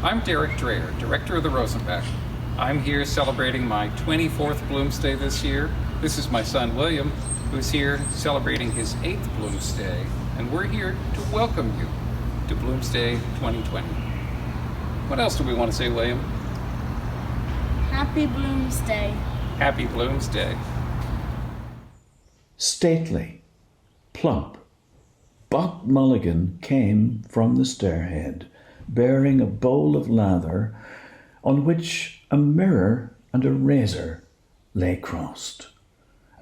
I'm Derick Dreher, director of the Rosenbach. I'm here celebrating my 24th Bloomsday this year. This is my son William, who's here celebrating his 8th Bloomsday, and we're here to welcome you to Bloomsday 2020. What else do we want to say, William? Happy Bloomsday. Happy Bloomsday. Stately, plump, Buck Mulligan came from the stairhead, bearing a bowl of lather on which a mirror and a razor lay crossed.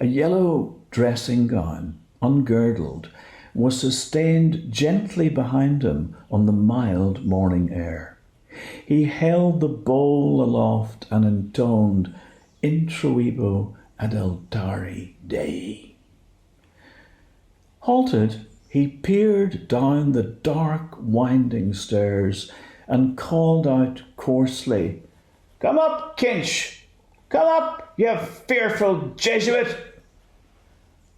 A yellow dressing gown, ungirdled, was sustained gently behind him on the mild morning air. He held the bowl aloft and intoned Intruibo ad altare Dei. Halted, he peered down the dark, winding stairs and called out coarsely, "Come up, Kinch! Come up, you fearful Jesuit!"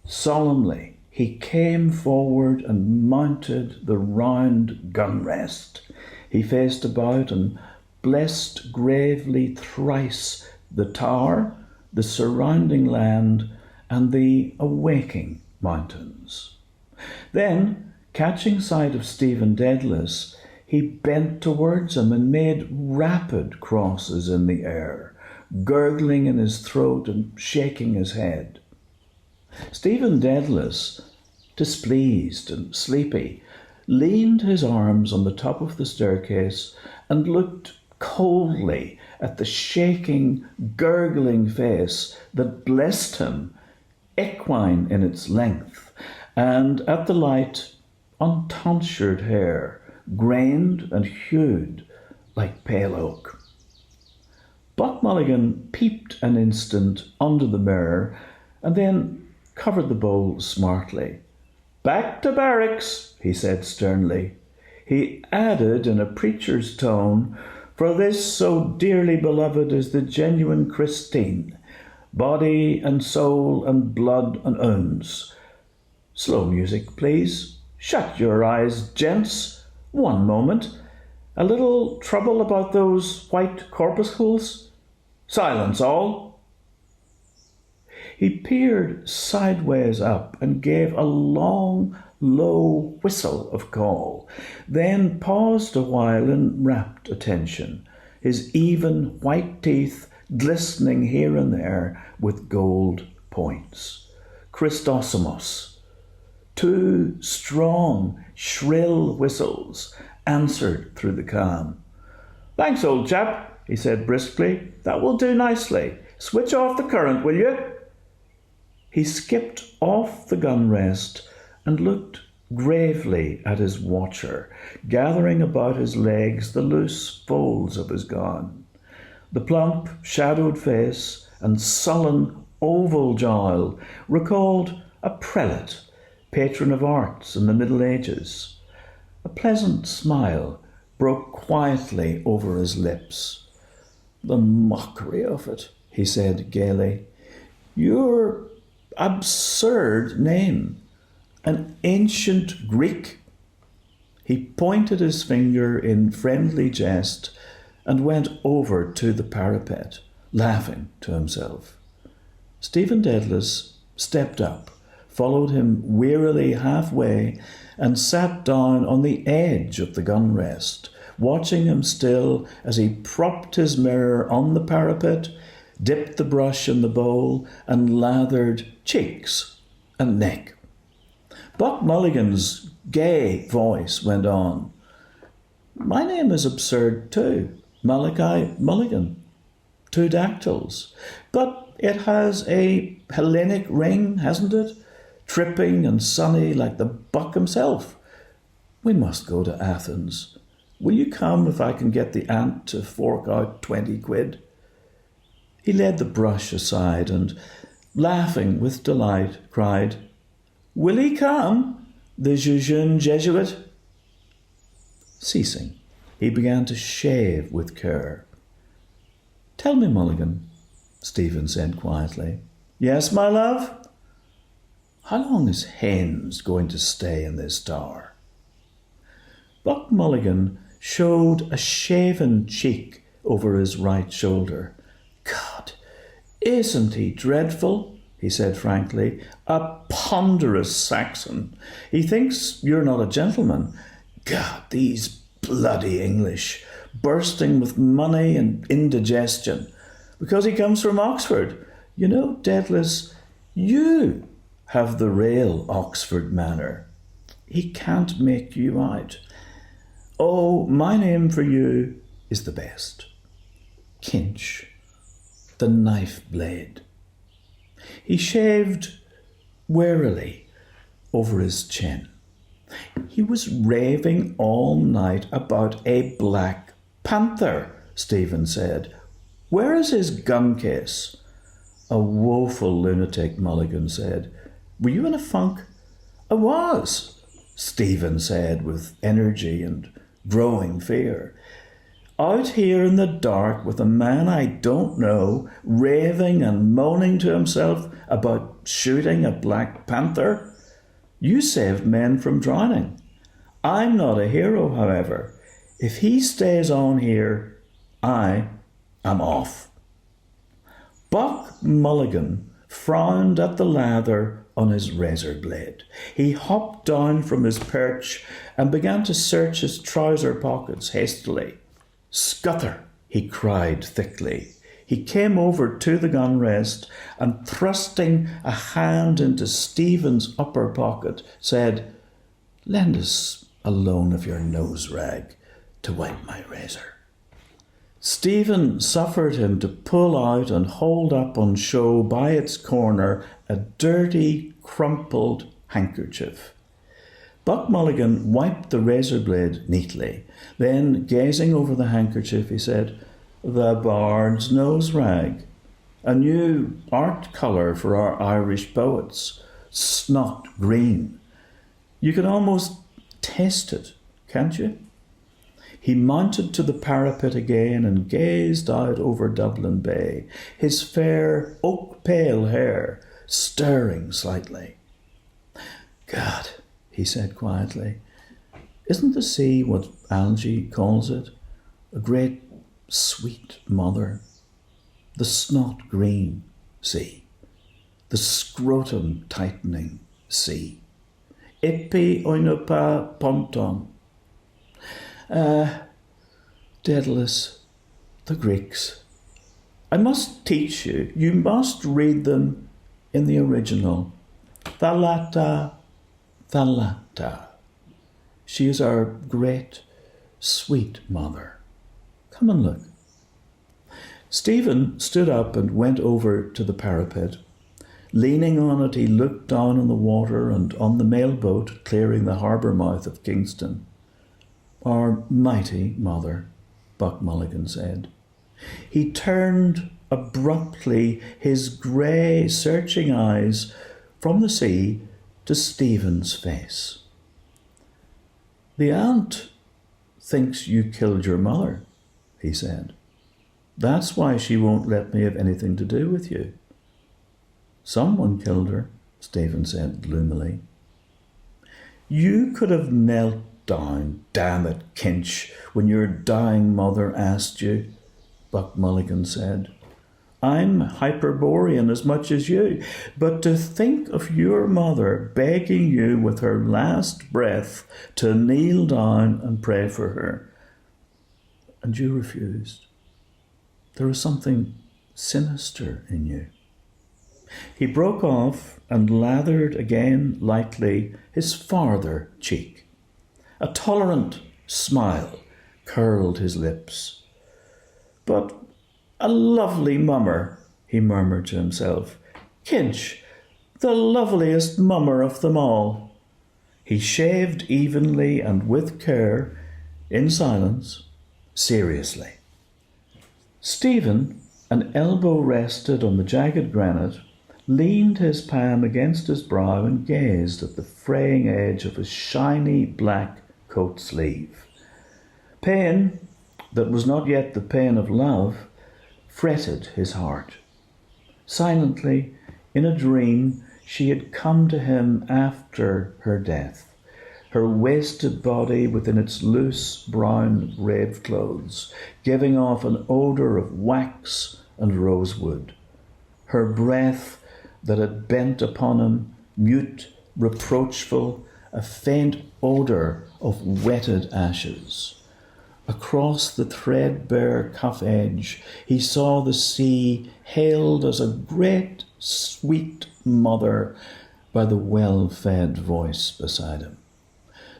Solemnly, he came forward and mounted the round gun rest. He faced about and blessed gravely thrice the tower, the surrounding land, and the awaking mountains. Then, catching sight of Stephen Dedalus, he bent towards him and made rapid crosses in the air, gurgling in his throat and shaking his head. Stephen Dedalus, displeased and sleepy, leaned his arms on the top of the staircase and looked coldly at the shaking, gurgling face that blessed him, equine in its length, and at the light, untonsured hair, grained and hued like pale oak. Buck Mulligan peeped an instant under the mirror and then covered the bowl smartly. "Back to barracks," he said sternly. He added in a preacher's tone, "For this so dearly beloved is the genuine Christine, body and soul and blood and ouns. Slow music, please. Shut your eyes, gents. One moment. A little trouble about those white corpuscles? Silence all." He peered sideways up and gave a long, low whistle of call, then paused a while in rapt attention, his even white teeth glistening here and there with gold points. Christosomos. 2 strong, shrill whistles answered through the calm. "Thanks, old chap," he said briskly. "That will do nicely. Switch off the current, will you?" He skipped off the gun rest and looked gravely at his watcher, gathering about his legs the loose folds of his gown. The plump, shadowed face and sullen, oval jowl recalled a prelate, patron of arts in the Middle Ages. A pleasant smile broke quietly over his lips. "The mockery of it," he said gaily. "Your absurd name, an ancient Greek." He pointed his finger in friendly jest and went over to the parapet, laughing to himself. Stephen Dedalus stepped up, followed him wearily halfway, and sat down on the edge of the gun rest, watching him still as he propped his mirror on the parapet, dipped the brush in the bowl, and lathered cheeks and neck. Buck Mulligan's gay voice went on. "My name is absurd too, Malachi Mulligan. 2 dactyls. But it has a Hellenic ring, hasn't it? Tripping and sunny like the Buck himself. We must go to Athens. Will you come if I can get the aunt to fork out 20 quid? He laid the brush aside and, laughing with delight, cried, "Will he come, the jejune Jesuit?" Ceasing, he began to shave with care. "Tell me, Mulligan," Stephen said quietly. "Yes, my love?" "How long is Haines going to stay in this tower?" Buck Mulligan showed a shaven cheek over his right shoulder. God, isn't he dreadful? He said frankly. A ponderous Saxon. He thinks you're not a gentleman. God, these bloody English, bursting with money and indigestion. Because he comes from Oxford. You know, Dedalus, you have the real Oxford manner. He can't make you out. Oh, my name for you is the best. Kinch, the knife blade. He shaved warily over his chin. He was raving all night about a black panther, Stephen said. Where is his gun case? A woeful lunatic, Mulligan said. Were you in a funk? I was, Stephen said with energy and growing fear. Out here in the dark with a man I don't know, raving and moaning to himself about shooting a black panther. You saved men from drowning. I'm not a hero, however. If he stays on here, I am off. Buck Mulligan frowned at the lather on his razor blade. He hopped down from his perch and began to search his trouser pockets hastily. Scuther, he cried thickly. He came over to the gun rest and, thrusting a hand into Stephen's upper pocket, said, Lend us a loan of your nose rag to wipe my razor. Stephen suffered him to pull out and hold up on show by its corner a dirty, crumpled handkerchief. Buck Mulligan wiped the razor blade neatly. Then, gazing over the handkerchief, he said, The bard's nose rag, a new art colour for our Irish poets, snot green. You can almost taste it, can't you? He mounted to the parapet again and gazed out over Dublin Bay, his fair oak-pale hair stirring slightly. God, he said quietly, isn't the sea what Algy calls it? A great sweet mother. The snot green sea. The scrotum tightening sea. Epi oinopa ponton. Dedalus, the Greeks. I must teach you. You must read them in the original. Thalata, Thalata. She is our great, sweet mother. Come and look. Stephen stood up and went over to the parapet. Leaning on it, he looked down on the water and on the mailboat clearing the harbour mouth of Kingston. Our mighty mother, Buck Mulligan said. He turned abruptly his grey, searching eyes from the sea to Stephen's face. The aunt thinks you killed your mother, he said. That's why she won't let me have anything to do with you. Someone killed her, Stephen said gloomily. You could have knelt down, damn it, Kinch, when your dying mother asked you, Buck Mulligan said. I'm Hyperborean as much as you, but to think of your mother begging you with her last breath to kneel down and pray for her, and you refused. There is something sinister in you. He broke off and lathered again lightly his farther cheek. A tolerant smile curled his lips. But a lovely mummer, he murmured to himself. Kinch, the loveliest mummer of them all. He shaved evenly and with care, in silence, seriously. Stephen, an elbow rested on the jagged granite, leaned his palm against his brow and gazed at the fraying edge of his shiny black coat sleeve. Pain, that was not yet the pain of love, fretted his heart. Silently, in a dream, she had come to him after her death. her wasted body within its loose brown grave clothes, giving off an odour of wax and rosewood. Her breath that had bent upon him, mute, reproachful, a faint odour of wetted ashes. Across the threadbare cuff edge, he saw the sea hailed as a great, sweet mother by the well-fed voice beside him.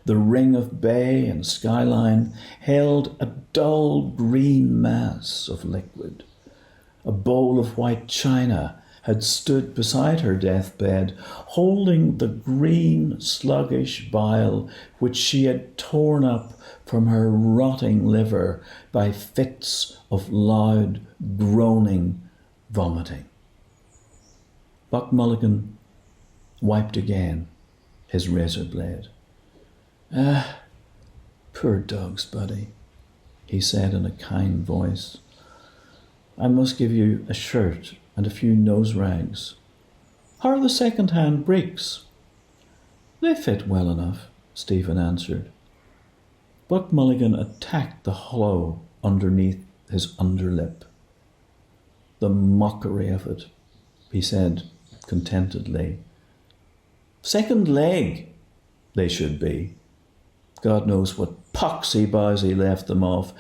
The ring of bay and skyline held a dull green mass of liquid. A bowl of white china had stood beside her deathbed, holding the green, sluggish bile which she had torn up from her rotting liver by fits of loud, groaning vomiting. Buck Mulligan wiped again his razor blade. "Ah, poor dog's buddy," he said in a kind voice. "I must give you a shirt and a few nose rags. How are the second-hand breeks?" "They fit well enough," Stephen answered. Buck Mulligan attacked the hollow underneath his underlip. "The mockery of it," he said contentedly. "Second leg, they should be. God knows what poxy bowsy left them off.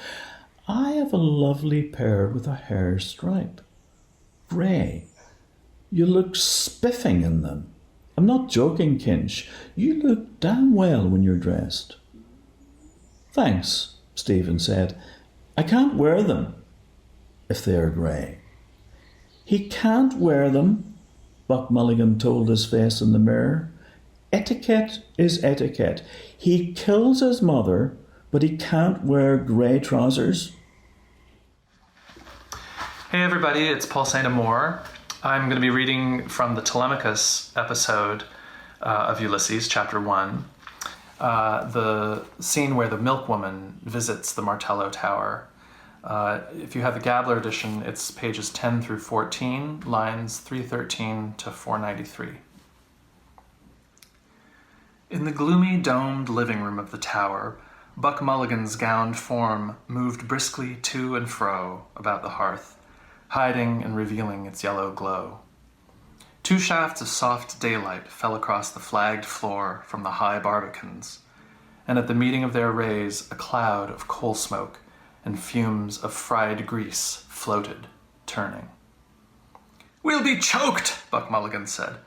I have a lovely pair with a hair stripe. Grey. You look spiffing in them. I'm not joking, Kinch. You look damn well when you're dressed." "Thanks," Stephen said. "I can't wear them if they are grey." "He can't wear them," Buck Mulligan told his face in the mirror. "Etiquette is etiquette. He kills his mother, but he can't wear grey trousers." Hey everybody, it's Paul Saint-Amour. I'm going to be reading from the Telemachus episode of Ulysses, chapter 1. The scene where the milkwoman visits the Martello Tower. If you have the Gabler edition, it's pages 10 through 14, lines 313 to 493. In the gloomy, domed living room of the tower, Buck Mulligan's gowned form moved briskly to and fro about the hearth, hiding and revealing its yellow glow. Two shafts of soft daylight fell across the flagged floor from the high barbicans, and at the meeting of their rays a cloud of coal smoke and fumes of fried grease floated, turning. "We'll be choked," Buck Mulligan said.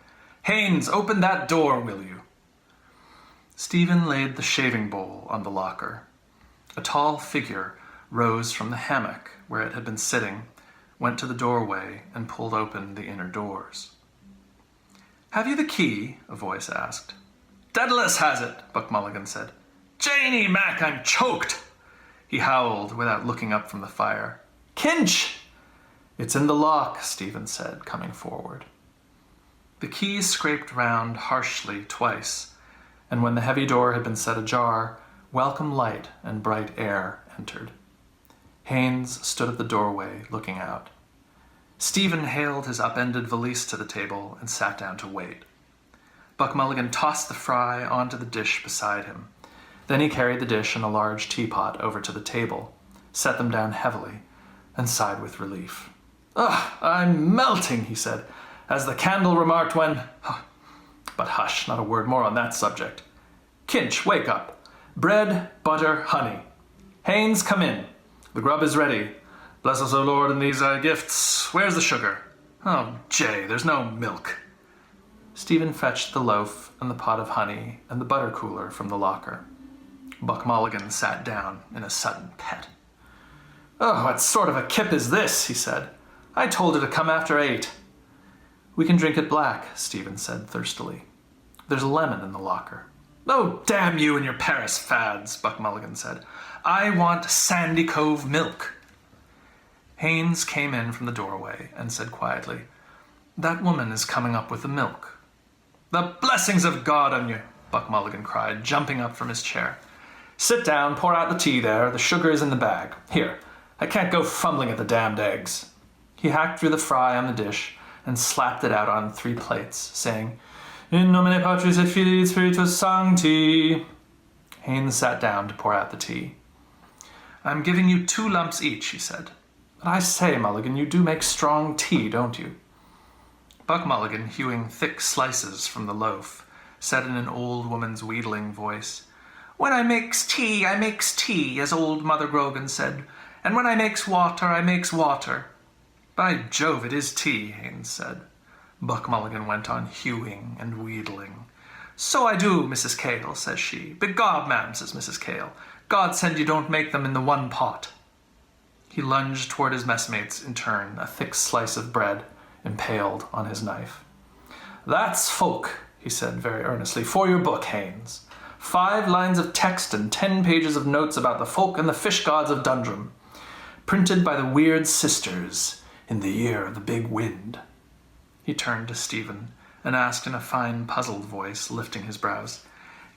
"Haynes, open that door, will you?" Stephen laid the shaving bowl on the locker. A tall figure rose from the hammock where it had been sitting, went to the doorway, and pulled open the inner doors. "Have you the key?" a voice asked. "Daedalus has it," Buck Mulligan said. "Janie Mac, I'm choked!" He howled without looking up from the fire. "Kinch!" "It's in the lock," Stephen said, coming forward. The key scraped round harshly twice, and when the heavy door had been set ajar, welcome light and bright air entered. Haynes stood at the doorway, looking out. Stephen hailed his upended valise to the table and sat down to wait. Buck Mulligan tossed the fry onto the dish beside him. Then he carried the dish and a large teapot over to the table, set them down heavily, and sighed with relief. "Ugh, I'm melting," he said, as the candle remarked when... But hush, not a word more on that subject. "Kinch, wake up. Bread, butter, honey. Haynes, come in. The grub is ready. Bless us, O Lord, in these thy gifts. Where's the sugar? Oh, Jay, there's no milk." Stephen fetched the loaf and the pot of honey and the butter cooler from the locker. Buck Mulligan sat down in a sudden pet. "Oh, what sort of a kip is this?" he said. "I told her to come after 8. "We can drink it black," Stephen said thirstily. "There's a lemon in the locker." "Oh, damn you and your Paris fads," Buck Mulligan said. "I want Sandy Cove milk." Haynes came in from the doorway and said quietly, "That woman is coming up with the milk." "The blessings of God on you," Buck Mulligan cried, jumping up from his chair. "Sit down, pour out the tea there, the sugar is in the bag. Here, I can't go fumbling at the damned eggs." He hacked through the fry on the dish and slapped it out on 3 plates, saying, "In nomine Patris et Filii et Spiritus Sancti." Haines sat down to pour out the tea. "I'm giving you 2 lumps each," he said. "But I say, Mulligan, you do make strong tea, don't you?" Buck Mulligan, hewing thick slices from the loaf, said in an old woman's wheedling voice, "When I makes tea, as old Mother Grogan said, and when I makes water. By Jove, it is tea," Haines said. Buck Mulligan went on hewing and wheedling. "So I do, Mrs. Cale," says she. "Begob, ma'am," says Mrs. Cale. "God send you don't make them in the one pot." He lunged toward his messmates in turn, a thick slice of bread impaled on his knife. "That's folk," he said very earnestly, "for your book, Haines. 5 lines of text and 10 pages of notes about the folk and the fish gods of Dundrum, printed by the Weird Sisters in the year of the big wind." He turned to Stephen and asked in a fine, puzzled voice, lifting his brows,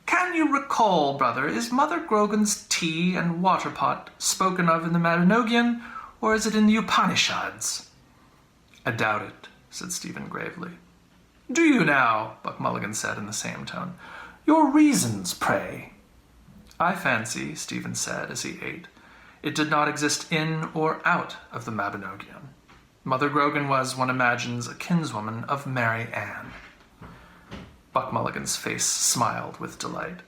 "Can you recall, brother, is Mother Grogan's tea and water pot spoken of in the Mabinogion, or is it in the Upanishads?" "I doubt it," said Stephen gravely. "Do you now?" Buck Mulligan said in the same tone. "Your reasons, pray." "I fancy," Stephen said as he ate, "it did not exist in or out of the Mabinogion. Mother Grogan was, one imagines, a kinswoman of Mary Ann." Buck Mulligan's face smiled with delight.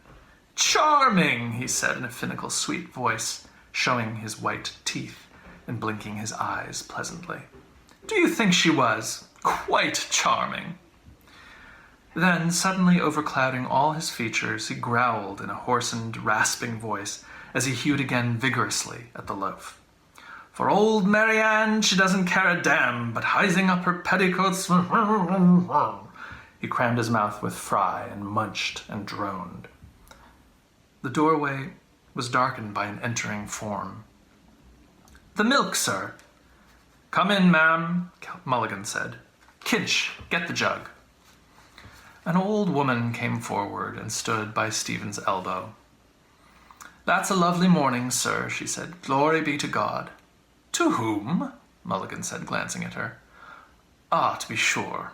"Charming," he said in a finical, sweet voice, showing his white teeth and blinking his eyes pleasantly. "Do you think she was? Quite charming." Then, suddenly overclouding all his features, he growled in a hoarsened, rasping voice as he hewed again vigorously at the loaf. "For old Mary Ann, she doesn't care a damn, but hizing up her petticoats..." He crammed his mouth with fry and munched and droned. The doorway was darkened by an entering form. "The milk, sir." "Come in, ma'am," Mulligan said. "Kinch, get the jug." An old woman came forward and stood by Stephen's elbow. "That's a lovely morning, sir," she said. "Glory be to God." "To whom?" Mulligan said, glancing at her. "Ah, to be sure."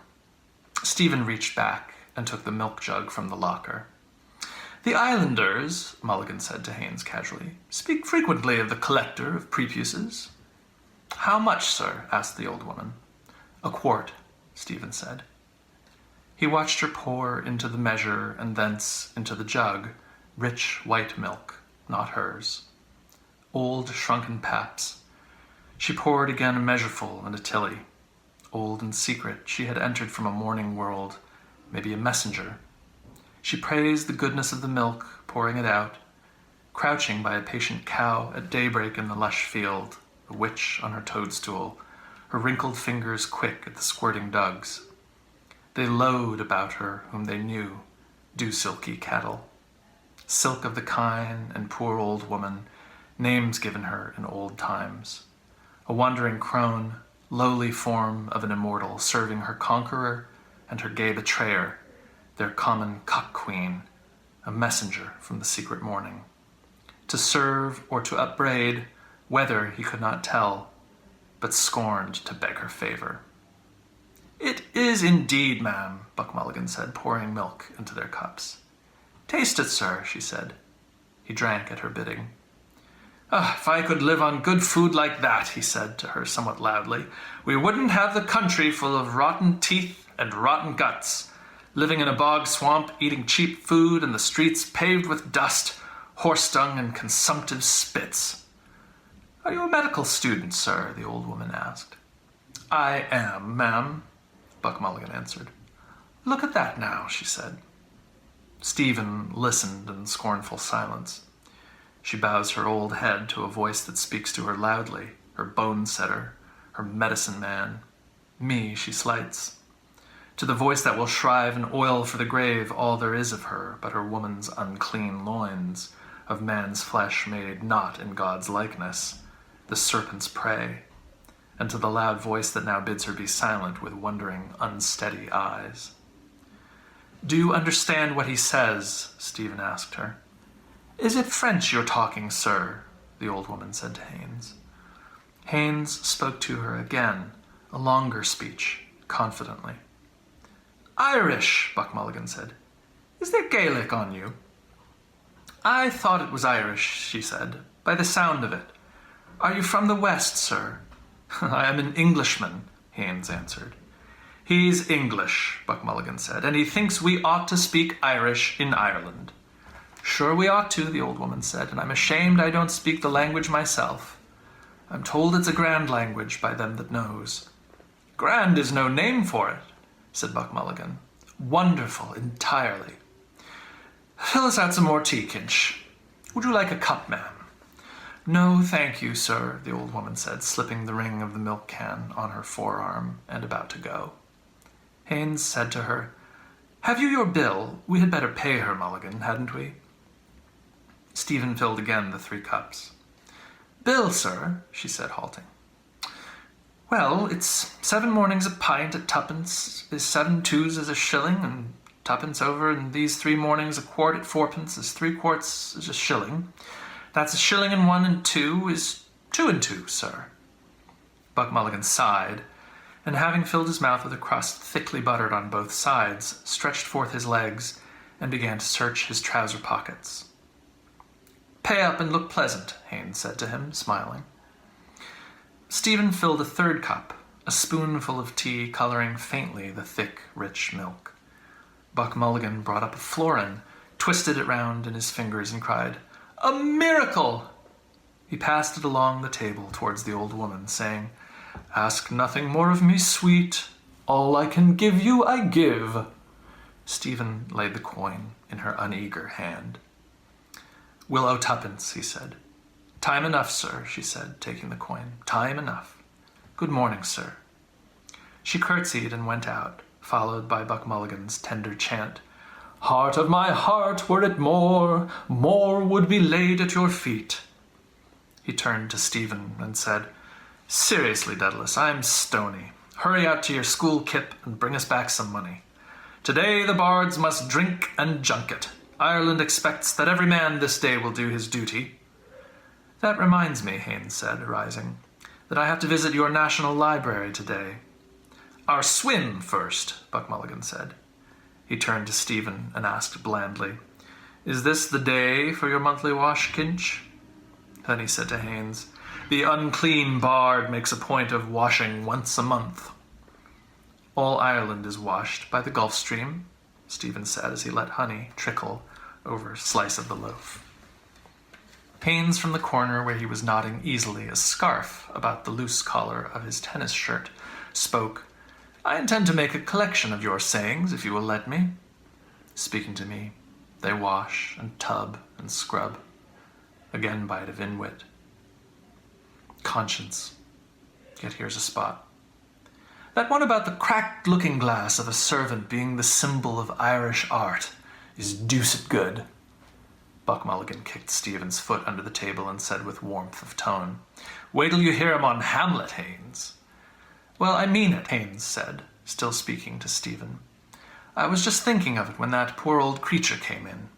Stephen reached back and took the milk jug from the locker. "The islanders," Mulligan said to Haines casually, "speak frequently of the collector of prepuces." "How much, sir?" asked the old woman. "A quart," Stephen said. He watched her pour into the measure and thence into the jug, rich white milk, not hers. Old shrunken paps. She poured again a measureful and a tilly. Old and secret, she had entered from a morning world, maybe a messenger. She praised the goodness of the milk, pouring it out, crouching by a patient cow at daybreak in the lush field, a witch on her toadstool, her wrinkled fingers quick at the squirting dugs. They lowed about her whom they knew, dew-silky cattle. Silk of the kine and poor old woman, names given her in old times. A wandering crone, lowly form of an immortal, serving her conqueror and her gay betrayer, their common cock-queen, a messenger from the secret morning. To serve or to upbraid, whether he could not tell, but scorned to beg her favor. "It is indeed, ma'am," Buck Mulligan said, pouring milk into their cups. "Taste it, sir," she said. He drank at her bidding. "If I could live on good food like that," he said to her somewhat loudly, "we wouldn't have the country full of rotten teeth and rotten guts, living in a bog swamp, eating cheap food, and the streets paved with dust, horse-dung, and consumptive spits." "Are you a medical student, sir?" the old woman asked. "I am, ma'am," Buck Mulligan answered. "Look at that now," she said. Stephen listened in scornful silence. She bows her old head to a voice that speaks to her loudly, her bone-setter, her medicine man. Me she slights. To the voice that will shrive in oil for the grave all there is of her but her woman's unclean loins, of man's flesh made not in God's likeness, the serpent's prey, and to the loud voice that now bids her be silent with wondering, unsteady eyes. "Do you understand what he says?" Stephen asked her. "Is it French you're talking, sir?" the old woman said to Haines. Haines spoke to her again, a longer speech, confidently. "Irish," Buck Mulligan said. "Is there Gaelic on you?" I thought it was Irish, she said, by the sound of it. Are you from the West, sir? I am an Englishman, Haines answered. He's English, Buck Mulligan said, and he thinks we ought to speak Irish in Ireland. Sure we ought to, the old woman said, and I'm ashamed I don't speak the language myself. I'm told it's a grand language by them that knows. Grand is no name for it, said Buck Mulligan. Wonderful, entirely. Fill us out some more tea, Kinch. Would you like a cup, ma'am? No, thank you, sir, the old woman said, slipping the ring of the milk can on her forearm and about to go. Haines said to her, Have you your bill? We had better pay her, Mulligan, hadn't we? Stephen filled again the 3 cups. Bill, sir, she said, halting. Well, it's 7 mornings a pint at 2pence, is 7 twos is a shilling, and 2pence over, and these 3 mornings a quart at 4pence is 3 quarts is a shilling. That's a shilling and 1 and 2 is 2 and 2, sir. Buck Mulligan sighed, and having filled his mouth with a crust thickly buttered on both sides, stretched forth his legs and began to search his trouser pockets. Pay up and look pleasant, Haines said to him, smiling. Stephen filled a 3rd cup, a spoonful of tea coloring faintly the thick, rich milk. Buck Mulligan brought up a florin, twisted it round in his fingers, and cried, A miracle! He passed it along the table towards the old woman, saying, Ask nothing more of me, sweet. All I can give you, I give. Stephen laid the coin in her uneager hand. We'll owe 2pence, he said. Time enough, sir, she said, taking the coin. Time enough. Good morning, sir. She curtsied and went out, followed by Buck Mulligan's tender chant. Heart of my heart, were it more, more would be laid at your feet. He turned to Stephen and said, Seriously, Dedalus, I'm stony. Hurry out to your school kip and bring us back some money. Today the bards must drink and junket. Ireland expects that every man this day will do his duty. That reminds me, Haines said, rising, that I have to visit your National Library today. Our swim first, Buck Mulligan said. He turned to Stephen and asked blandly, Is this the day for your monthly wash, Kinch? Then he said to Haines, The unclean bard makes a point of washing once a month. All Ireland is washed by the Gulf Stream, Stephen said as he let honey trickle over a slice of the loaf. Haines, from the corner where he was knotting easily a scarf about the loose collar of his tennis shirt, spoke, I intend to make a collection of your sayings, if you will let me. Speaking to me, they wash and tub and scrub. Again bite of inwit. Conscience. Yet here's a spot. That one about the cracked looking-glass of a servant being the symbol of Irish art is deuced good. Buck Mulligan kicked Stephen's foot under the table and said with warmth of tone, Wait till you hear him on Hamlet, Haines. Well, I mean it, Haines said, still speaking to Stephen. I was just thinking of it when that poor old creature came in.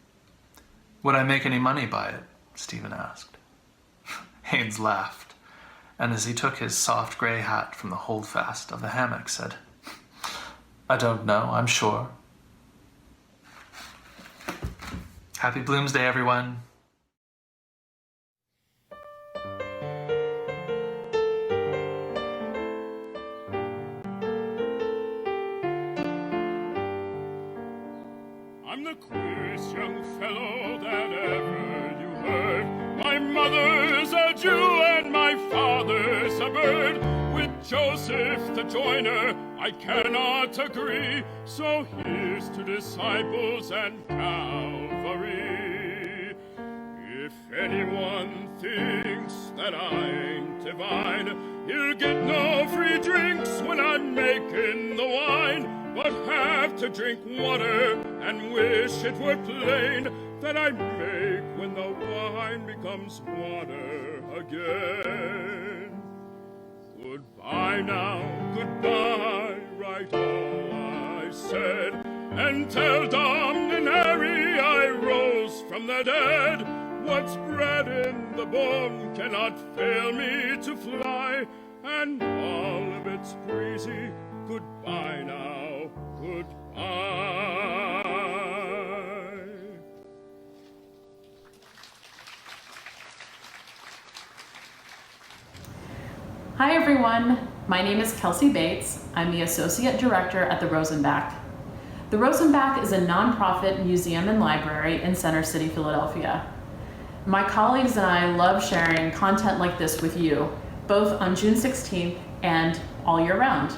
Would I make any money by it? Stephen asked. Haines laughed, and as he took his soft grey hat from the holdfast of the hammock, said, I don't know, I'm sure. Happy Bloomsday, everyone. I'm the queerest young fellow that ever you heard. My mother's a Jew and my father's a bird. With Joseph the joiner I cannot agree. So here's to disciples and Calvary. If anyone thinks that I ain't divine, he'll get no free drinks when I'm making the wine. But have to drink water and wish it were plain that I make when the wine becomes water again. Goodbye now, goodbye, right all I said, and tell Dominary I rose from the dead. What's bred in the bone cannot fail me to fly, and all of it's breezy. Goodbye now, goodbye. Hi everyone, my name is Kelsey Bates. I'm the Associate Director at the Rosenbach. The Rosenbach is a nonprofit museum and library in Center City, Philadelphia. My colleagues and I love sharing content like this with you, both on June 16th and all year round.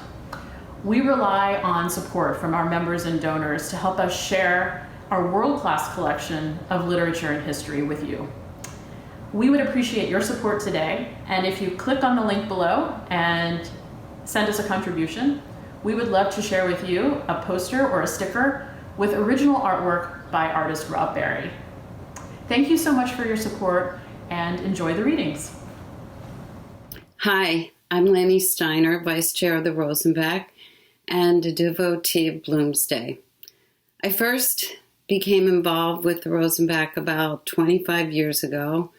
We rely on support from our members and donors to help us share our world-class collection of literature and history with you. We would appreciate your support today, and if you click on the link below and send us a contribution, we would love to share with you a poster or a sticker with original artwork by artist Rob Barry. Thank you so much for your support, and enjoy the readings. Hi, I'm Lenore Steiner, Vice Chair of the Rosenbach and a devotee of Bloomsday. I first became involved with the Rosenbach about 25 years ago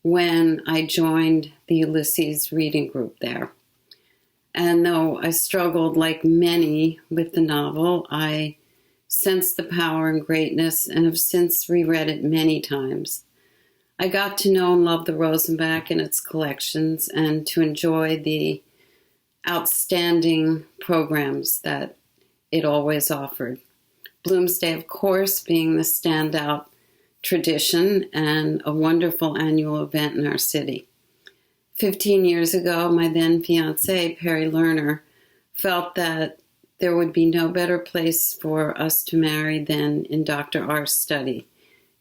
when I joined the Ulysses reading group there. And though I struggled like many with the novel, I sensed the power and greatness and have since reread it many times. I got to know and love the Rosenbach and its collections and to enjoy the outstanding programs that it always offered. Bloomsday, of course, being the standout tradition and a wonderful annual event in our city. 15 years ago, my then fiancé, Perry Lerner, felt that there would be no better place for us to marry than in Dr. R's study,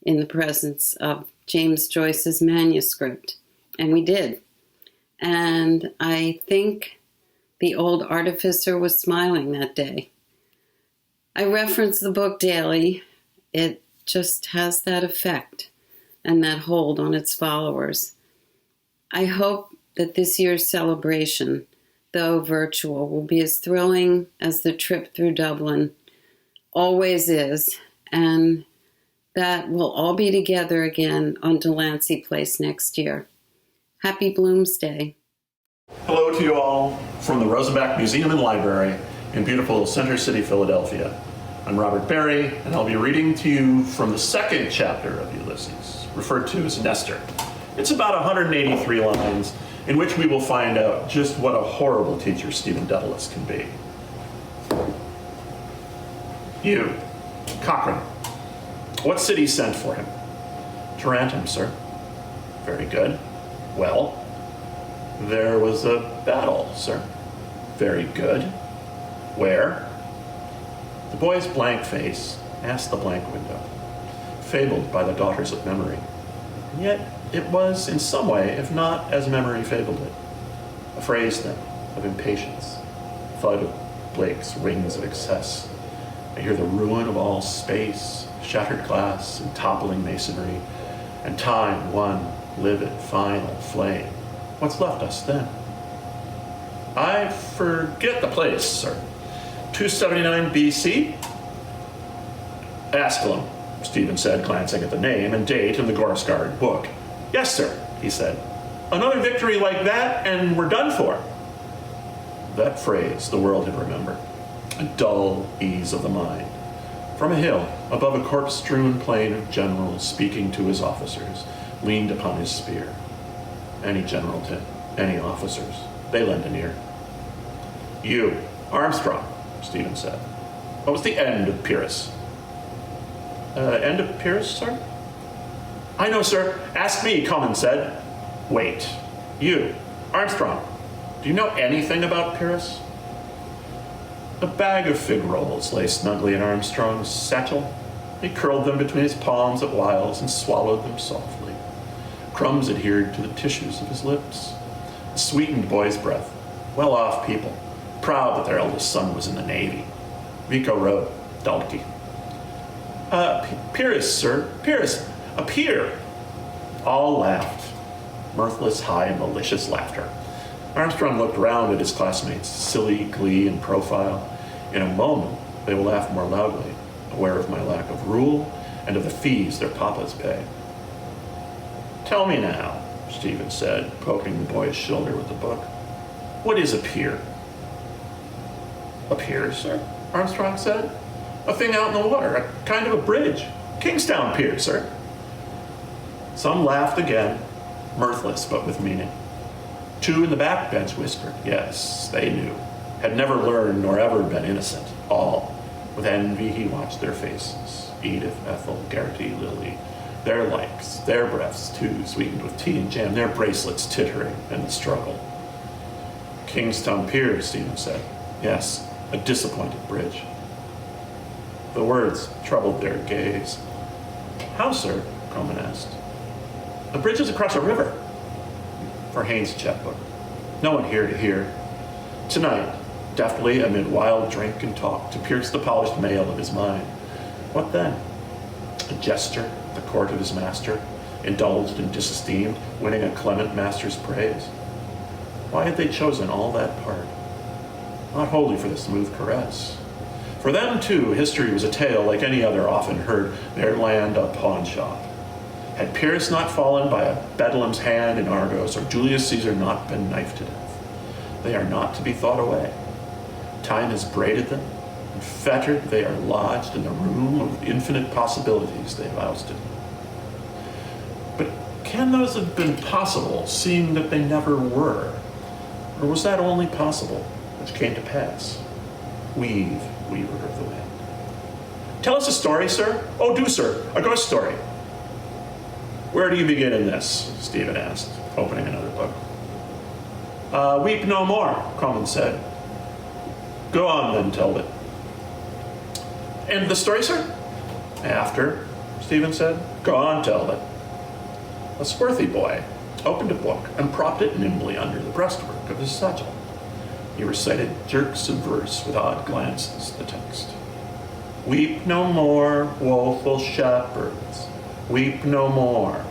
in the presence of James Joyce's manuscript. And we did. And I think the old artificer was smiling that day. I reference the book daily. It just has that effect and that hold on its followers. I hope that this year's celebration, though virtual, will be as thrilling as the trip through Dublin always is, and that we'll all be together again on Delancey Place next year. Happy Bloomsday. Hello to you all from the Rosenbach Museum and Library in beautiful Center City, Philadelphia. I'm Robert Barry, and I'll be reading to you from the second chapter of Ulysses, referred to as Nestor. It's about 183 lines, in which we will find out just what a horrible teacher Stephen Dedalus can be. You, Cochrane, what city sent for him? Tarentum, sir. Very good. Well, there was a battle, sir. Very good. Where? The boy's blank face asked the blank window, fabled by the daughters of memory. And yet it was in some way, if not as memory fabled it, a phrase then of impatience, thud of Blake's wings of excess. I hear the ruin of all space, shattered glass and toppling masonry, and time one livid final flame. What's left us then? I forget the place, sir. 279 BC? Asculum, Stephen said, glancing at the name and date in the Gorsgard book. Yes, sir, he said. Another victory like that, and we're done for. That phrase the world had remembered. A dull ease of the mind. From a hill, above a corpse-strewn plain of generals speaking to his officers, leaned upon his spear. Any general to any officers, they lend an ear. You, Armstrong, Stephen said. What was the end of Pyrrhus? End of Pyrrhus, sir? I know, sir. Ask me, Common said. Wait. You, Armstrong, do you know anything about Pyrrhus? A bag of fig rolls lay snugly in Armstrong's satchel. He curled them between his palms at whiles and swallowed them softly. Crumbs adhered to the tissues of his lips. A sweetened boy's breath. Well-off people, proud that their eldest son was in the Navy. Vico wrote, Dalkey. Pyrrhus, sir. Pyrrhus. A peer. All laughed. Mirthless, high, malicious laughter. Armstrong looked round at his classmates, silly glee in profile. In a moment, they will laugh more loudly, aware of my lack of rule and of the fees their papas pay. Tell me now, Stephen said, poking the boy's shoulder with the book. What is a pier? A pier, sir? Armstrong said. A thing out in the water, a kind of a bridge. Kingstown Pier, sir. Some laughed again, mirthless but with meaning. Two in the back bench whispered. Yes, they knew. Had never learned nor ever been innocent. All. With envy he watched their faces. Edith, Ethel, Gertie, Lily. Their likes, their breaths too, sweetened with tea and jam, their bracelets tittering in the struggle. Kingstown Pier, Stephen said. Yes, a disappointed bridge. The words troubled their gaze. How, sir? Croman asked. The bridge is across a river. For Haynes' checkbook. No one here to hear. Tonight, deftly amid wild drink and talk, to pierce the polished mail of his mind. What then? A jester at the court of his master, indulged and disesteemed, winning a clement master's praise. Why had they chosen all that part? Not wholly for the smooth caress. For them, too, history was a tale like any other often heard, their land a pawn shop. Had Pyrrhus not fallen by a Bedlam's hand in Argos, or Julius Caesar not been knifed to death, they are not to be thought away. Time has braided them, and fettered they are lodged in the room of infinite possibilities they have ousted. But can those have been possible, seeing that they never were? Or was that only possible, which came to pass? Weave, weaver of the wind. Tell us a story, sir. Oh, do, sir, a ghost story. Where do you begin in this? Stephen asked, opening another book. Weep no more, Croman said. Go on then, Talbot. And the story, sir? After, Stephen said. Go on, Talbot. A swarthy boy opened a book and propped it nimbly under the breastwork of his satchel. He recited jerks of verse with odd glances, the text. Weep no more, woeful shepherds, weep no more,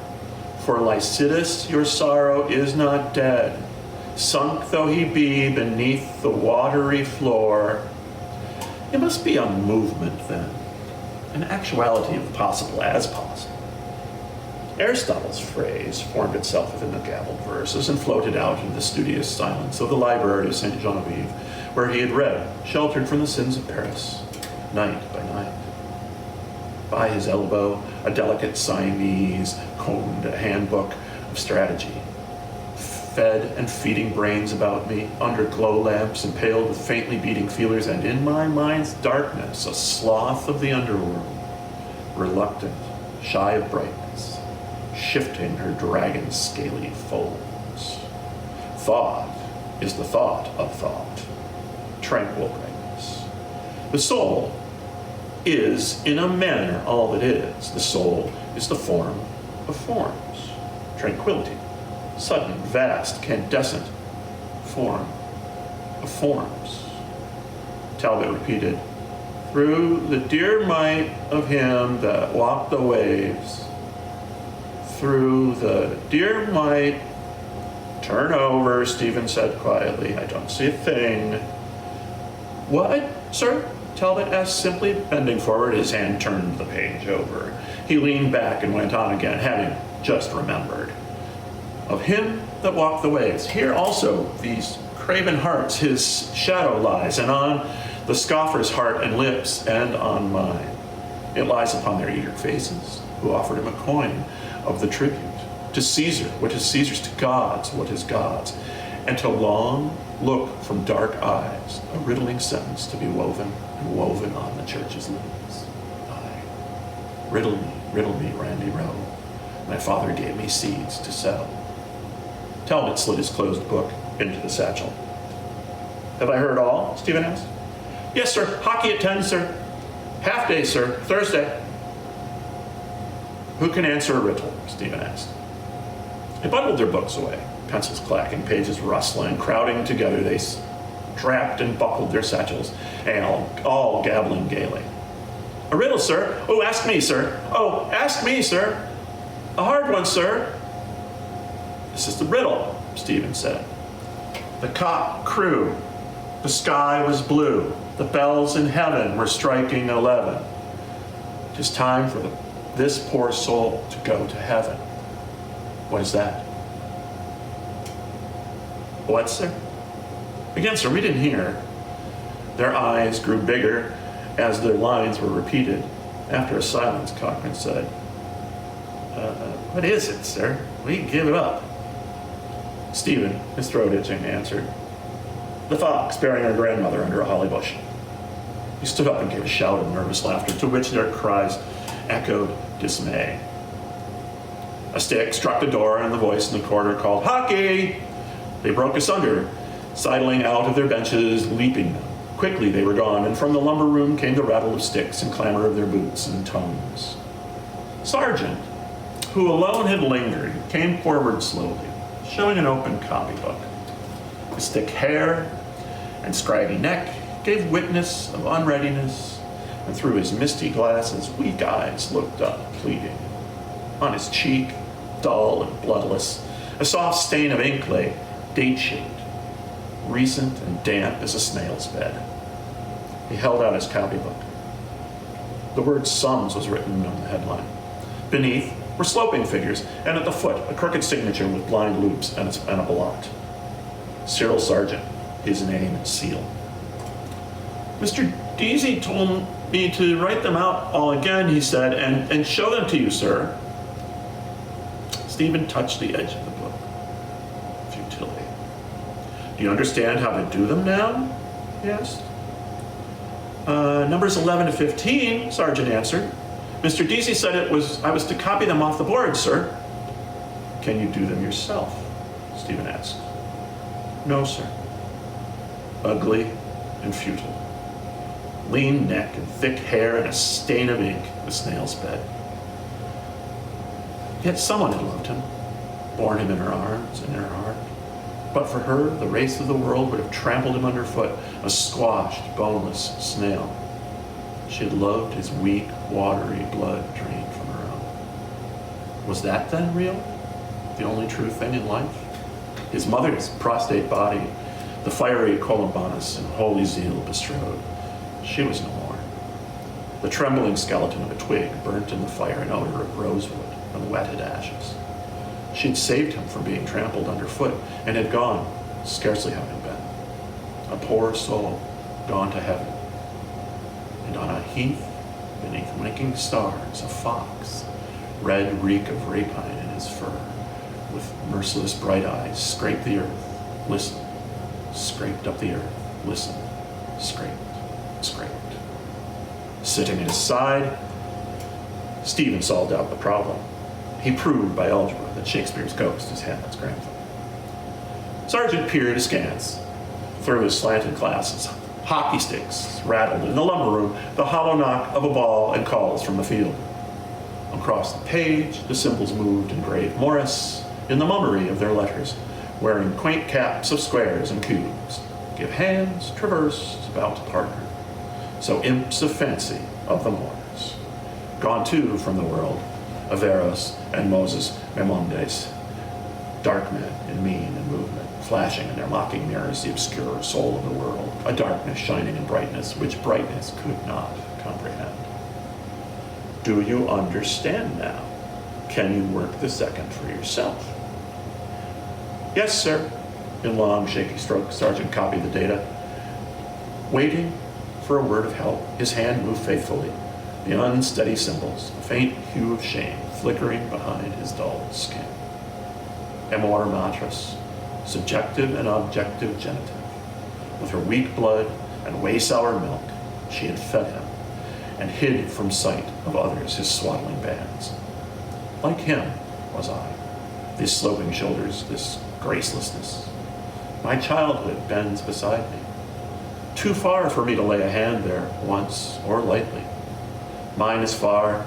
for Lycidas your sorrow is not dead, sunk though he be beneath the watery floor. It must be a movement, then, an actuality of the possible as possible. Aristotle's phrase formed itself within the gabbled verses and floated out into the studious silence of the library of St. Genevieve, where he had read, sheltered from the sins of Paris, night by night. By his elbow, a delicate Siamese combed a handbook of strategy. Fed and feeding brains about me, under glow lamps impaled with faintly beating feelers, and in my mind's darkness, a sloth of the underworld, reluctant, shy of brightness, shifting her dragon's scaly folds. Thought is the thought of thought, tranquil brightness. The soul is, in a manner, all that is. The soul is the form of forms, tranquility, sudden, vast, candescent form of forms. Talbot repeated, through the dear might of him that walked the waves, through the dear might. Turn over, Stephen said quietly. I don't see a thing. What, sir? Talbot asked simply, bending forward. His hand turned the page over. He leaned back and went on again, having just remembered. Of him that walked the waves. Here also these craven hearts, his shadow lies, and on the scoffer's heart and lips, and on mine. It lies upon their eager faces, who offered him a coin of the tribute. To Caesar, what is Caesar's? To God's, what is God's? And to long look from dark eyes, a riddling sentence to be woven and woven on the church's lips. Aye, riddle me, Randy Rowe. My father gave me seeds to sow. Talbot slid his closed book into the satchel. Have I heard all? Stephen asked. Yes, sir. Hockey at 10, sir. Half day, sir. Thursday. Who can answer a riddle? Stephen asked. They bundled their books away, pencils clacking, pages rustling, crowding together. They strapped and buckled their satchels, and all gabbling gaily. A riddle, sir. Oh, ask me, sir. Oh, ask me, sir. A hard one, sir. This is the riddle, Stephen said. The cock crew. The sky was blue. The bells in heaven were striking 11. 'Tis time for this poor soul to go to heaven. What is that? What, sir? Again, sir, we didn't hear. Their eyes grew bigger as their lines were repeated. After a silence, Cochran said, what is it, sir? We give it up. Stephen, his throat itching, answered, "The fox burying her grandmother under a holly bush." He stood up and gave a shout of nervous laughter, to which their cries echoed dismay. A stick struck the door, and the voice in the corridor called, "Hockey!" They broke asunder, sidling out of their benches, leaping. Quickly they were gone, and from the lumber room came the rattle of sticks and clamor of their boots and tongues. Sargent, who alone had lingered, came forward slowly, showing an open copybook. His thick hair and scraggy neck gave witness of unreadiness, and through his misty glasses, weak eyes looked up, pleading. On his cheek, dull and bloodless, a soft stain of ink lay, date-shaped, recent and damp as a snail's bed. He held out his copybook. The word sums was written on the headline. Beneath were sloping figures, and at the foot, a crooked signature with blind loops and a blot. Cyril Sargent, his name and seal. "Mr. Deasy told me to write them out all again," he said, and show them to you, sir." Stephen touched the edge of the book. Futility. "Do you understand how to do them now?" he asked. Numbers 11 to 15, Sargent answered. "Mr. Deasy said I was to copy them off the board, sir." "Can you do them yourself?" Stephen asked. "No, sir." Ugly and futile. Lean neck and thick hair and a stain of ink, the snail's bed. Yet someone had loved him, borne him in her arms and in her heart. But for her, the race of the world would have trampled him underfoot, a squashed, boneless snail. She had loved his weak, watery blood drained from her own. Was that then real? The only true thing in life? His mother's prostrate body, the fiery Columbanus and holy zeal bestrode. She was no more. The trembling skeleton of a twig burnt in the fire an odor of rosewood and wetted ashes. She had saved him from being trampled underfoot and had gone, scarcely having been. A poor soul gone to heaven. And on a heath, beneath winking stars, a fox, red reek of rapine in his fur, with merciless bright eyes, scraped the earth, listened, scraped up the earth, listened, scraped, scraped. Sitting at his side, Stephen solved out the problem. He proved by algebra that Shakespeare's ghost is Hamlet's grandfather. Sargent peered askance through his slanted glasses. Hockey sticks rattled in the lumber room, the hollow knock of a ball and calls from the field. Across the page, the symbols moved in grave Morris, in the mummery of their letters, wearing quaint caps of squares and cubes. Give hands, traverse, about to partner. So imps of fancy of the Moors. Gone too from the world, Averroes and Moses Maimonides, dark men in mien and movement, flashing in their mocking mirrors the obscure soul of the world, a darkness shining in brightness, which brightness could not comprehend. Do you understand now? Can you work the second for yourself? Yes, sir. In long, shaky strokes, Sargent copied the data. Waiting for a word of help, his hand moved faithfully, the unsteady symbols, a faint hue of shame flickering behind his dull skin. Amor matris, subjective and objective genitive. With her weak blood and whey-sour milk, she had fed him and hid from sight of others his swaddling bands. Like him was I, these sloping shoulders, this gracelessness. My childhood bends beside me. Too far for me to lay a hand there once or lightly. Mine is far,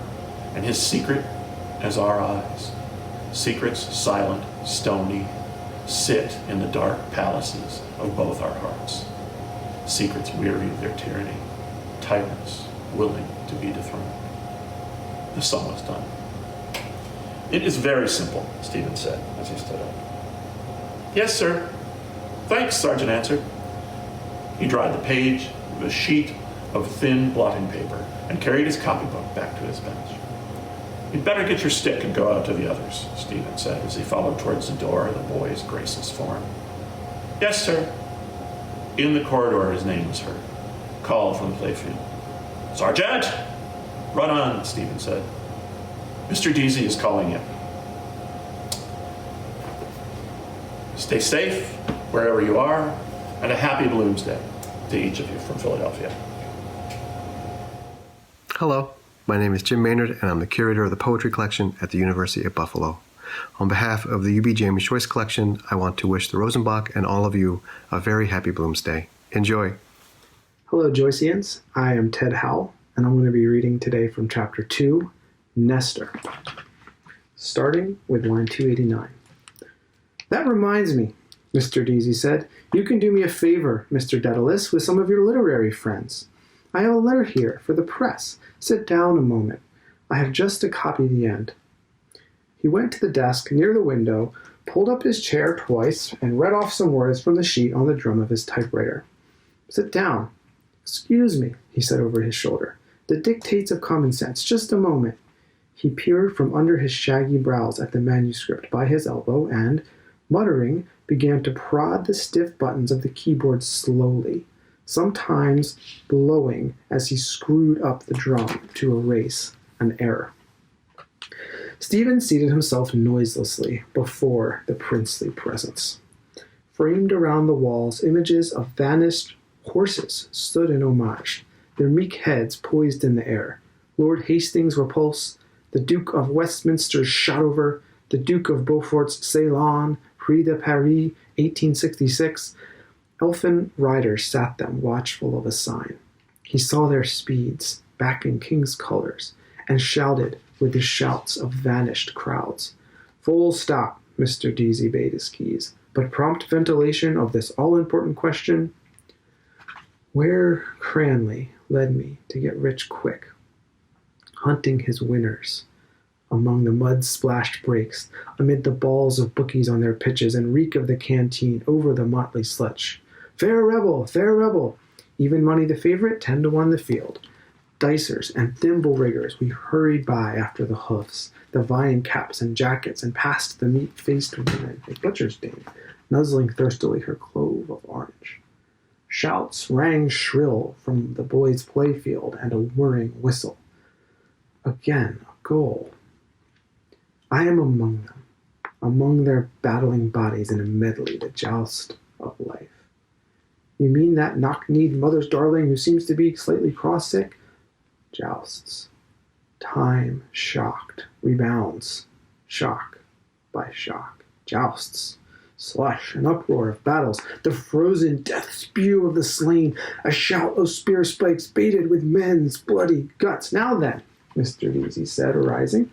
and his secret as our eyes. Secrets silent, stony, sit in the dark palaces of both our hearts. Secrets weary of their tyranny, tyrants willing to be dethroned. The sum was done. It is very simple, Stephen said as he stood up. Yes, sir. Thanks, Sargent answered. He dried the page with a sheet of thin blotting paper and carried his copybook back to his bench. You'd better get your stick and go out to the others, Stephen said as he followed towards the door of the boy's graceless form. Yes, sir. In the corridor, his name was heard. Call from the playfield. Sargent! Run on, Stephen said. Mr. Deasy is calling you. Stay safe wherever you are, and a happy Bloomsday to each of you from Philadelphia. Hello, my name is Jim Maynard, and I'm the curator of the poetry collection at the University of Buffalo. On behalf of the UB James Joyce collection, I want to wish the Rosenbach and all of you a very happy Bloomsday. Enjoy. Hello, Joyceans. I am Ted Howell, and I'm going to be reading today from Chapter 2, Nestor, starting with line 289. That reminds me, Mr. Deasy said. You can do me a favor, Mr. Daedalus, with some of your literary friends. I have a letter here for the press. Sit down a moment. I have just to copy the end. He went to the desk near the window, pulled up his chair twice, and read off some words from the sheet on the drum of his typewriter. Sit down. Excuse me, he said over his shoulder. The dictates of common sense. Just a moment. He peered from under his shaggy brows at the manuscript by his elbow and, muttering, began to prod the stiff buttons of the keyboard slowly, sometimes blowing as he screwed up the drum to erase an error. Stephen seated himself noiselessly before the princely presence. Framed around the walls, images of vanished horses stood in homage, their meek heads poised in the air. Lord Hastings' repulse, the Duke of Westminster's Shotover, the Duke of Beaufort's Ceylon, Prix de Paris, 1866. Elfin riders sat them, watchful of a sign. He saw their speeds, back in king's colors, and shouted with the shouts of vanished crowds. Full stop, Mr. Deasy bade his keys, but prompt ventilation of this all-important question, where Cranley led me to get rich quick, hunting his winners among the mud-splashed brakes, amid the balls of bookies on their pitches and reek of the canteen over the motley slutch. Fair rebel, even money the favorite, 10-1 the field. Dicers and thimble riggers, we hurried by after the hoofs, the vying caps and jackets, and past the meat-faced woman, a butcher's dame, nuzzling thirstily her clove of orange. Shouts rang shrill from the boys' playfield and a whirring whistle. Again, a goal. I am among them, among their battling bodies in a medley, the joust of life. You mean that knock-kneed mother's darling who seems to be slightly cross-sick? Jousts. Time shocked, rebounds, shock by shock. Jousts. Slush, an uproar of battles, the frozen death spew of the slain, a shout of spear spikes baited with men's bloody guts. Now then, Mr. Deasy said, arising.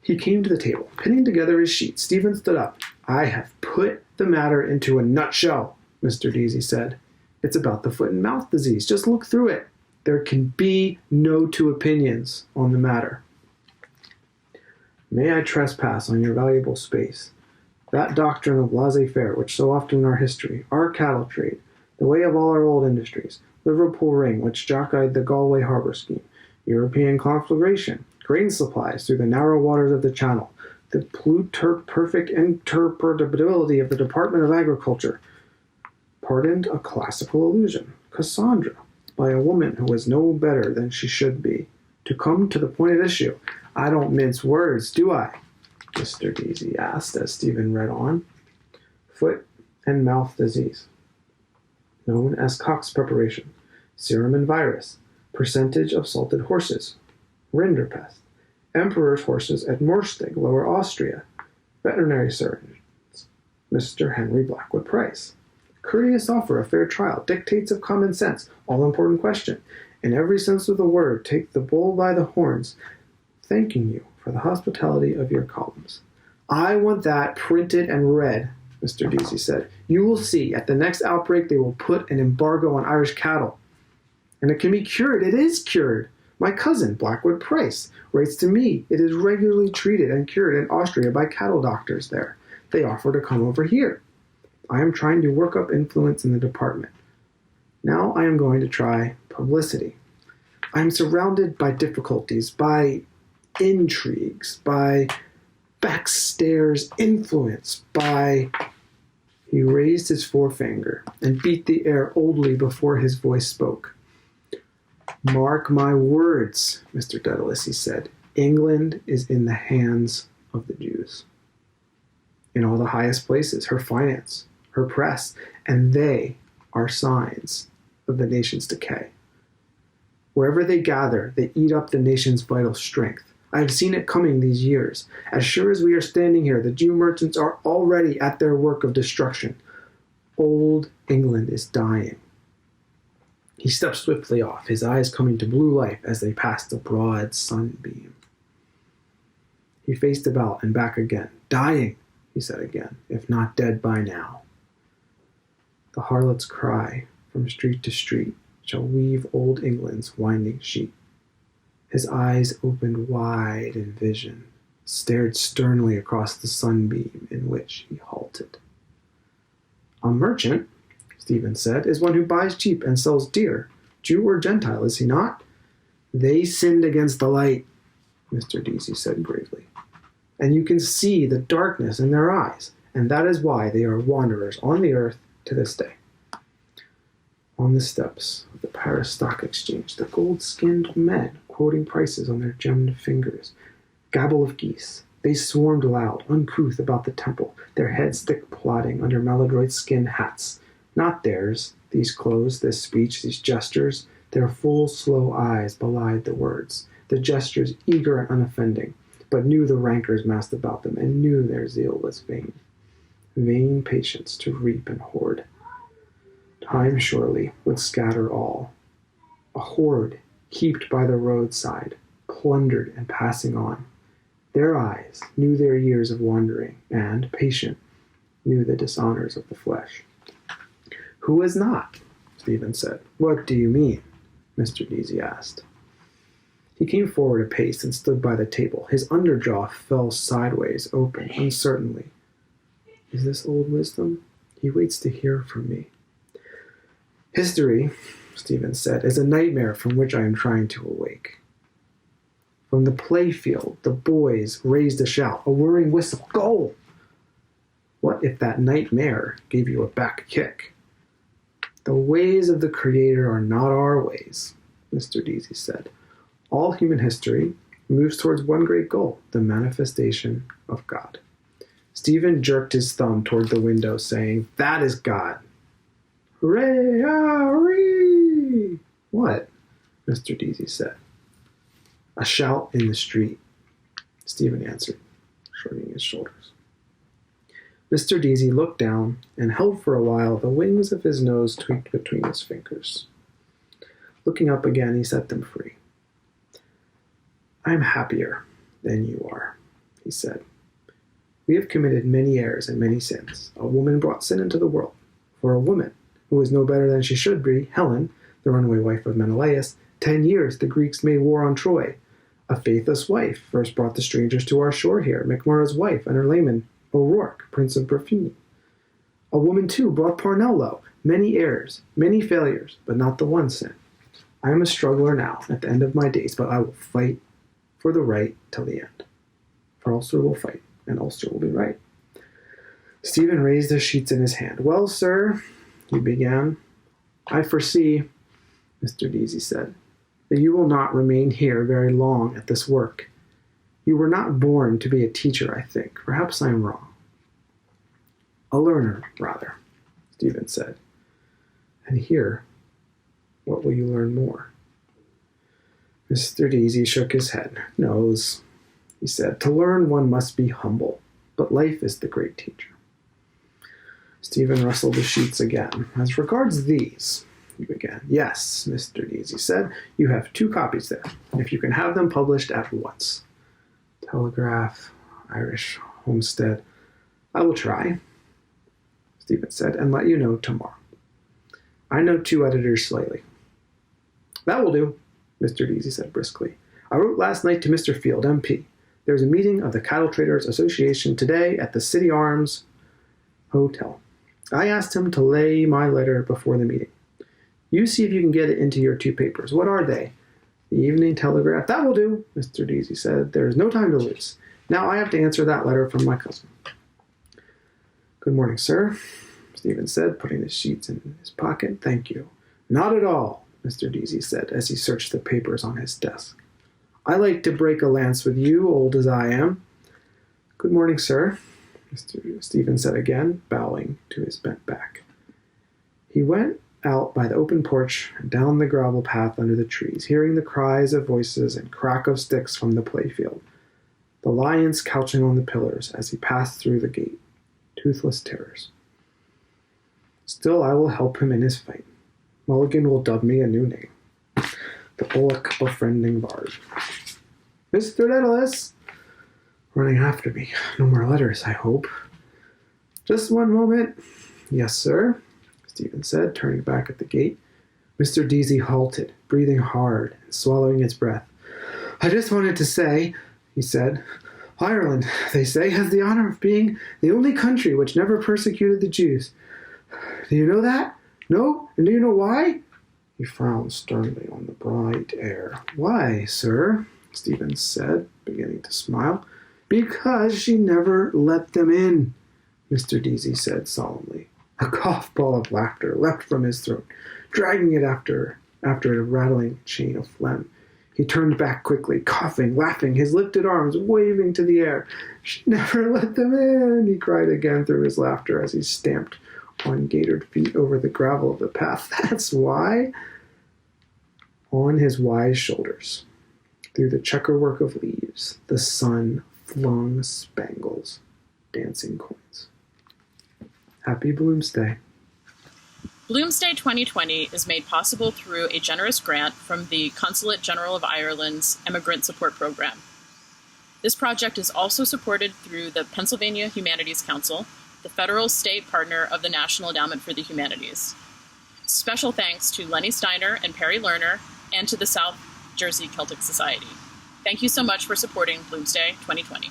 He came to the table, pinning together his sheet. Stephen stood up. I have put the matter into a nutshell, Mr. Deasy said. It's about the foot and mouth disease. Just look through it. There can be no two opinions on the matter. May I trespass on your valuable space? That doctrine of laissez-faire, which so often in our history, our cattle trade, the way of all our old industries, Liverpool ring, which jockeyed the Galway harbour scheme, European conflagration, grain supplies through the narrow waters of the Channel, the perfect interpretability of the Department of Agriculture, pardoned a classical illusion, Cassandra, by a woman who was no better than she should be. To come to the point at issue, I don't mince words, do I? Mr. Deasy asked as Stephen read on. Foot and mouth disease, known as Koch's preparation, serum and virus, percentage of salted horses, rinderpest, emperor's horses at Morstig, Lower Austria, veterinary surgeons, Mr. Henry Blackwood Price. Courteous offer of fair trial, dictates of common sense, all-important question. In every sense of the word, take the bull by the horns, thanking you for the hospitality of your columns. I want that printed and read, Mr. Deasy said. You will see, at the next outbreak, they will put an embargo on Irish cattle. And it can be cured. It is cured. My cousin, Blackwood Price, writes to me. It is regularly treated and cured in Austria by cattle doctors there. They offer to come over here. I am trying to work up influence in the department. Now I am going to try publicity. I am surrounded by difficulties, by intrigues, by backstairs influence, by... He raised his forefinger and beat the air oldly before his voice spoke. Mark my words, Mr. Daedalus, he said. England is in the hands of the Jews. in all the highest places, her finance, her press, and they are signs of the nation's decay. Wherever they gather, they eat up the nation's vital strength. I have seen it coming these years. As sure as we are standing here, the Jew merchants are already at their work of destruction. Old England is dying. He stepped swiftly off, his eyes coming to blue life as they passed a broad sunbeam. He faced about and back again. Dying, he said again, if not dead by now. The harlot's cry, from street to street, shall weave old England's winding sheet. His eyes opened wide in vision, stared sternly across the sunbeam in which he halted. A merchant, Stephen said, is one who buys cheap and sells dear. Jew or Gentile, is he not? They sinned against the light, Mr. Deasy said gravely. And you can see the darkness in their eyes, and that is why they are wanderers on the earth to this day. On the steps of the Paris Stock Exchange, the gold-skinned men quoting prices on their gemmed fingers, gabble of geese. They swarmed loud, uncouth about the temple, their heads thick plodding under maladroit skin hats. Not theirs, these clothes, this speech, these gestures. Their full, slow eyes belied the words, the gestures eager and unoffending, but knew the rancors massed about them, and knew their zeal was vain. Vain patience to reap and hoard. Time surely would scatter all. A hoard heaped by the roadside, plundered and passing on. Their eyes knew their years of wandering, and, patient, knew the dishonors of the flesh. Who is not? Stephen said. What do you mean? Mr. Deasy asked. He came forward a pace and stood by the table. His underjaw fell sideways, open, uncertainly. Is this old wisdom? He waits to hear from me. History, Stephen said, is a nightmare from which I am trying to awake. From the playfield, the boys raised a shout, a whirring whistle. Goal! What if that nightmare gave you a back kick? The ways of the Creator are not our ways, Mr. Deasy said. All human history moves towards one great goal, the manifestation of God. Stephen jerked his thumb toward the window, saying, That is God. Hooray! Hooray! What? Mr. Deasy said. A shout in the street, Stephen answered, shrugging his shoulders. Mr. Deasy looked down and held for a while the wings of his nose tweaked between his fingers. Looking up again, he set them free. I am happier than you are, he said. We have committed many errors and many sins. A woman brought sin into the world. For a woman, who was no better than she should be, Helen, the runaway wife of Menelaus, 10 years the Greeks made war on Troy. A faithless wife first brought the strangers to our shore here, Macmurra's wife and her layman, O'Rourke, Prince of Breffni. A woman, too, brought Parnello. Many errors, many failures, but not the one sin. I am a struggler now, at the end of my days, but I will fight for the right till the end. For Ulster will fight, and Ulster will be right. Stephen raised the sheets in his hand. Well, sir, he began, I foresee, Mr. Deasy said, that you will not remain here very long at this work. You were not born to be a teacher, I think. Perhaps I am wrong. A learner, rather, Stephen said. And here, what will you learn more? Mr. Deasy shook his head. Knows, he said, to learn one must be humble, but life is the great teacher. Stephen rustled the sheets again. As regards these, he began. Yes, Mr. Deasy said, you have 2 copies there, if you can have them published at once. Telegraph, Irish, Homestead. I will try, Stephen said, and let you know tomorrow. I know 2 editors slightly. That will do, Mr. Deasy said briskly. I wrote last night to Mr. Field, MP. There's a meeting of the Cattle Traders Association today at the City Arms Hotel. I asked him to lay my letter before the meeting. You see if you can get it into your 2 papers. What are they? The Evening Telegraph. That will do, Mr. Deasy said. There is no time to lose. Now I have to answer that letter from my cousin. Good morning, sir, Stephen said, putting the sheets in his pocket. Thank you. Not at all, Mr. Deasy said, as he searched the papers on his desk. I like to break a lance with you, old as I am. Good morning, sir, Mr. Stephen said again, bowing to his bent back. He went out by the open porch and down the gravel path under the trees, hearing the cries of voices and crack of sticks from the playfield, the lions couching on the pillars as he passed through the gate, toothless terrors. Still, I will help him in his fight. Mulligan will dub me a new name, the bullock befriending bard. Mr. Daedalus! Running after me. No more letters, I hope. Just one moment. Yes, sir, Stephen said, turning back at the gate. Mr. Deasy halted, breathing hard and swallowing his breath. I just wanted to say, he said, Ireland, they say, has the honor of being the only country which never persecuted the Jews. Do you know that? No? And do you know why? He frowned sternly on the bright air. Why, sir? Stephen said, beginning to smile. Because she never let them in, Mr. Deasy said solemnly. A cough ball of laughter leapt from his throat, dragging it after a rattling chain of phlegm. He turned back quickly, coughing, laughing, his lifted arms waving to the air. She never let them in, he cried again through his laughter as he stamped on gaitered feet over the gravel of the path. That's why. On his wise shoulders, through the checkerwork of leaves, the sun flung spangles, dancing coins. Happy Bloomsday. Bloomsday 2020 is made possible through a generous grant from the Consulate General of Ireland's Immigrant Support Program. This project is also supported through the Pennsylvania Humanities Council, the federal state partner of the National Endowment for the Humanities. Special thanks to Lenore Steiner and Perry Lerner, and to the South Jersey Celtic Society. Thank you so much for supporting Bloomsday 2020.